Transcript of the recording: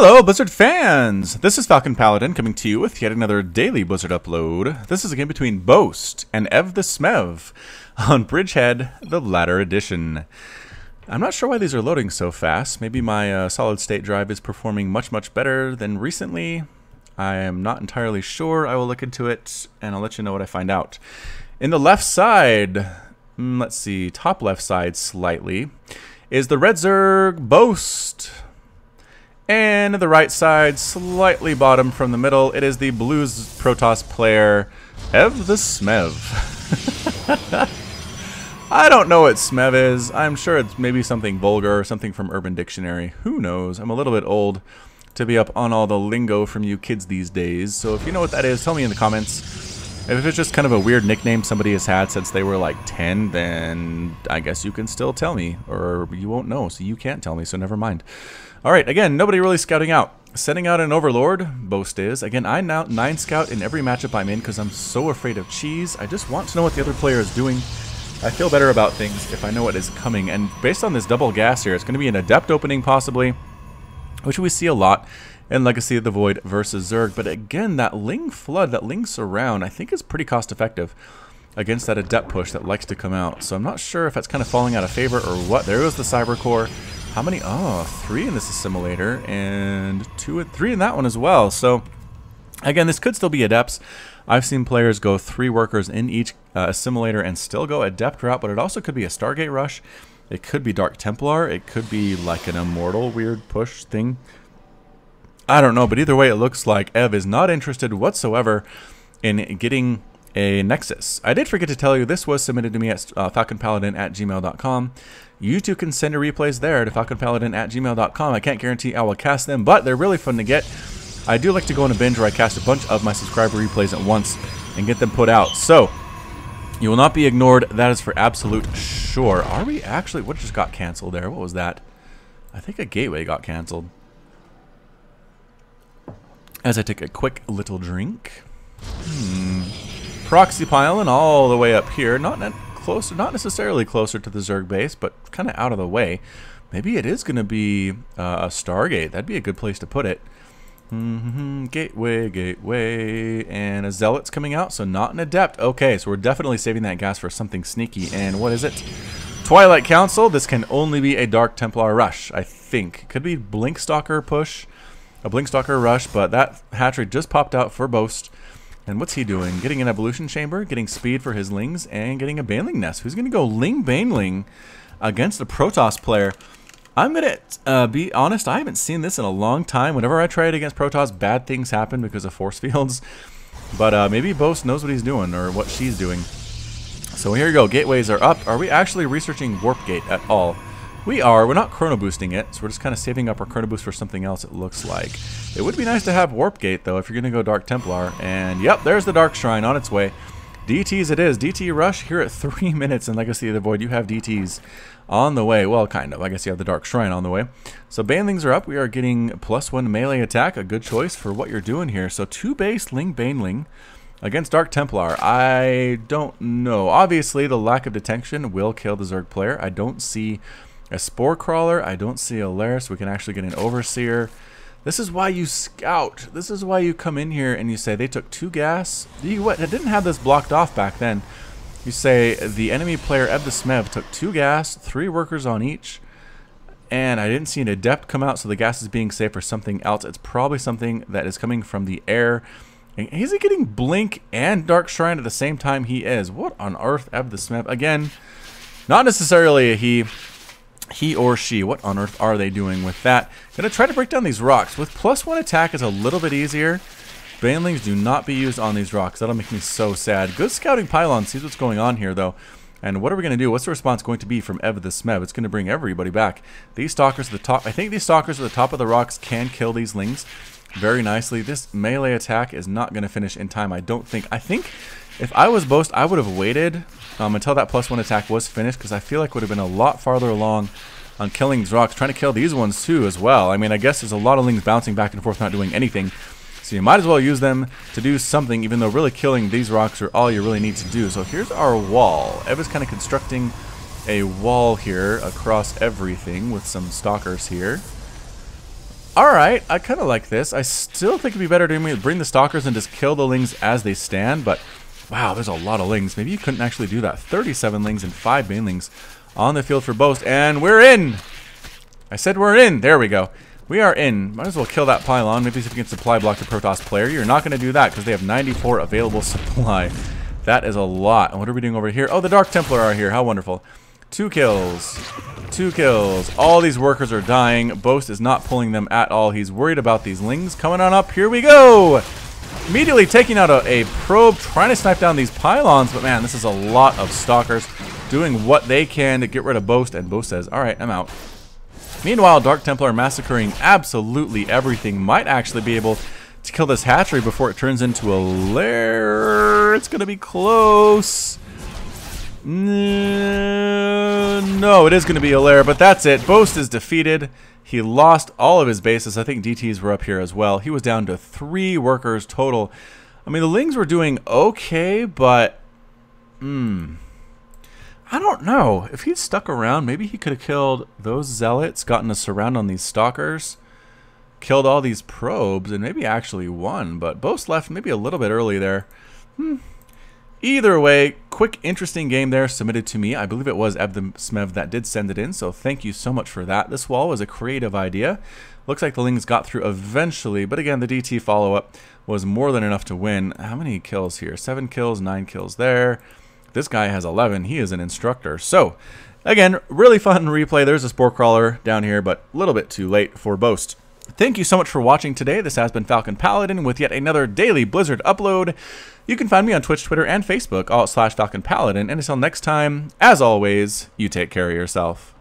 Hello, Blizzard fans! This is Falcon Paladin coming to you with yet another daily Blizzard upload. This is a game between Boast and EvTheSmev on Bridgehead, the latter edition. I'm not sure why these are loading so fast. Maybe my solid state drive is performing much better than recently. I am not entirely sure. I will look into it and I'll let you know what I find out. In the left side, let's see, top left side slightly, is the Red Zerg Boast. And the right side, slightly bottom from the middle, it is the Blues Protoss player, EvTheSmev. I don't know what Smev is. I'm sure it's maybe something vulgar or something from Urban Dictionary. Who knows? I'm a little bit old to be up on all the lingo from you kids these days. So if you know what that is, tell me in the comments. If it's just kind of a weird nickname somebody has had since they were like 10, then I guess you can still tell me. Or you won't know, so you can't tell me, so never mind. Alright, again, nobody really scouting out. Sending out an Overlord, Boast is. Again, I now 9 scout in every matchup I'm in because I'm so afraid of cheese. I just want to know what the other player is doing. I feel better about things if I know what is coming. And based on this double gas here, it's going to be an Adept opening possibly, which we see a lot in Legacy of the Void versus Zerg. But again, that Ling Flood, that Ling Surround, I think is pretty cost effective against that Adept push that likes to come out. So I'm not sure if that's kind of falling out of favor or what. There goes the Cyber Core. How many? Oh, 3 in this assimilator and 3 in that one as well. So again, this could still be Adepts. I've seen players go 3 workers in each assimilator and still go Adept route, but it also could be a Stargate Rush. It could be Dark Templar. It could be like an Immortal weird push thing. I don't know, but either way, it looks like Ev is not interested whatsoever in getting a Nexus. I did forget to tell you, this was submitted to me at falconpaladin@gmail.com. You too can send your replays there to falconpaladin@gmail.com. I can't guarantee I will cast them, but they're really fun to get. I do like to go on a binge where I cast a bunch of my subscriber replays at once and get them put out. So, you will not be ignored. That is for absolute sure. Are we actually... What just got canceled there? What was that? I think a gateway got canceled. As I take a quick little drink. Proxy piling all the way up here. Not necessarily closer to the Zerg base, but kind of out of the way. Maybe it is going to be a Stargate. That'd be a good place to put it. Gateway, and a Zealot's coming out, so not an Adept. Okay, so we're definitely saving that gas for something sneaky. And what is it? Twilight Council. This can only be a Dark Templar Rush, I think. Could be Blinkstalker push, a Blinkstalker Rush, but that hatchery just popped out for Boast. And what's he doing? Getting an Evolution Chamber, getting speed for his Lings, and getting a Baneling Nest. Who's going to go Ling Baneling against a Protoss player? I'm going to be honest, I haven't seen this in a long time. Whenever I try it against Protoss, bad things happen because of force fields. But maybe Boast knows what he's doing, or what she's doing. So here you go, gateways are up. Are we actually researching Warp Gate at all? We are. We're not chrono boosting it, so we're just kind of saving up our chrono boost for something else, it looks like. It would be nice to have Warp Gate, though, if you're going to go Dark Templar. And, yep, there's the Dark Shrine on its way. DTs it is. DT Rush here at 3 minutes in Legacy of the Void. You have DTs on the way. Well, kind of. I guess you have the Dark Shrine on the way. So Banelings are up. We are getting +1 melee attack. A good choice for what you're doing here. So 2 base Ling Baneling against Dark Templar. I don't know. Obviously, the lack of detection will kill the Zerg player. I don't see a Spore Crawler. I don't see a Laris. We can actually get an Overseer. This is why you scout. This is why you come in here and you say they took 2 gas. I didn't have this blocked off back then. You say the enemy player EvTheSmev took 2 gas, 3 workers on each, and I didn't see an Adept come out, so the gas is being saved for something else. It's probably something that is coming from the air. And is he getting Blink and Dark Shrine at the same time? He is. What on earth, EvTheSmev? Again, not necessarily a he or she. What on earth are they doing with that? Gonna try to break down these rocks. With +1 attack is a little bit easier. Banelings do not be used on these rocks. That'll make me so sad. Good scouting pylon. Sees what's going on here, though. And what are we going to do? What's the response going to be from EvTheSmev? It's going to bring everybody back. These Stalkers at the top. I think these Stalkers at the top of the rocks can kill these Lings very nicely. This melee attack is not going to finish in time, I don't think. I think if I was Boast, I would have waited until that +1 attack was finished, because I feel like it would have been a lot farther along on killing these rocks, trying to kill these ones too as well. I mean, I guess there's a lot of Lings bouncing back and forth, not doing anything. So you might as well use them to do something, even though really killing these rocks are all you really need to do. So here's our wall. Ev is kind of constructing a wall here across everything with some Stalkers here. Alright, I kind of like this. I still think it'd be better to bring the stalkers and just kill the lings as they stand, but wow, there's a lot of lings. Maybe you couldn't actually do that. 37 lings and 5 banelings on the field for Boast, and we're in! I said we're in! There we go. We are in. Might as well kill that pylon. Maybe see if we can supply block the Protoss player. You're not going to do that because they have 94 available supply. That is a lot. And what are we doing over here? Oh, the Dark Templar are here. How wonderful. 2 kills. 2 kills. All these workers are dying. Boast is not pulling them at all. He's worried about these lings coming on up. Here we go. Immediately taking out a probe, trying to snipe down these pylons. But man, this is a lot of stalkers doing what they can to get rid of Boast. And Boast says, all right, I'm out. Meanwhile, Dark Templar massacring absolutely everything. Might actually be able to kill this hatchery before it turns into a lair. It's going to be close. No, it is going to be a lair, but that's it. Boast is defeated. He lost all of his bases. I think DTs were up here as well. He was down to 3 workers total. I mean, the lings were doing okay, but I don't know. If he'd stuck around, maybe he could have killed those zealots, gotten a surround on these stalkers, killed all these probes, and maybe actually won. But Boast left maybe a little bit early there. Either way, quick, interesting game there submitted to me. I believe it was EvTheSmev that did send it in, so thank you so much for that. This wall was a creative idea. Looks like the lings got through eventually, but again, the DT follow-up was more than enough to win. How many kills here? 7 kills, 9 kills there. This guy has 11. He is an instructor. So, again, really fun replay. There's a Spore Crawler down here, but a little bit too late for Boast. Thank you so much for watching today. This has been Falcon Paladin with yet another daily Blizzard upload. You can find me on Twitch, Twitter, and Facebook, all /Falcon Paladin. And until next time, as always, you take care of yourself.